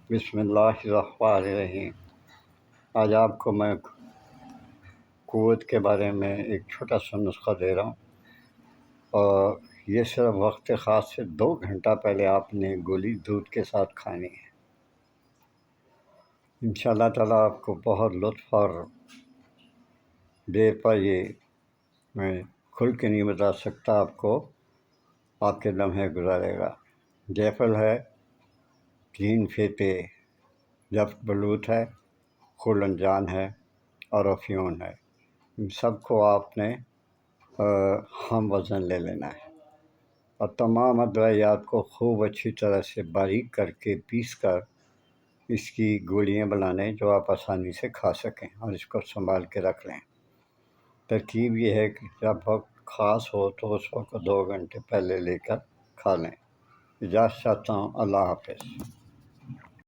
بسم اللہ الرحمن الرحیم۔ آج آپ کو میں قوت کے بارے میں ایک چھوٹا سا نسخہ دے رہا ہوں، اور یہ صرف وقت خاص سے 2 گھنٹہ پہلے آپ نے گولی دودھ کے ساتھ کھانی ہے۔ انشاءاللہ تعالیٰ آپ کو بہت لطف، اور دیر پر یہ میں کھل کے نہیں بتا سکتا آپ کو، آپ کے لمحے گزارے گا۔ جیفل ہے، 3 فیتے، جفت بلوت ہے، خولنجان ہے، اور افیون ہے۔ ان سب کو آپ نے ہم وزن لے لینا ہے، اور تمام ادویات کو خوب اچھی طرح سے باریک کر کے پیس کر اس کی گولیاں بنانے جو آپ آسانی سے کھا سکیں، اور اس کو سنبھال کے رکھ لیں۔ ترکیب یہ ہے کہ جب وقت خاص ہو تو اس وقت 2 گھنٹے پہلے لے کر کھا لیں۔ اجازت چاہتا ہوں، اللہ حافظ۔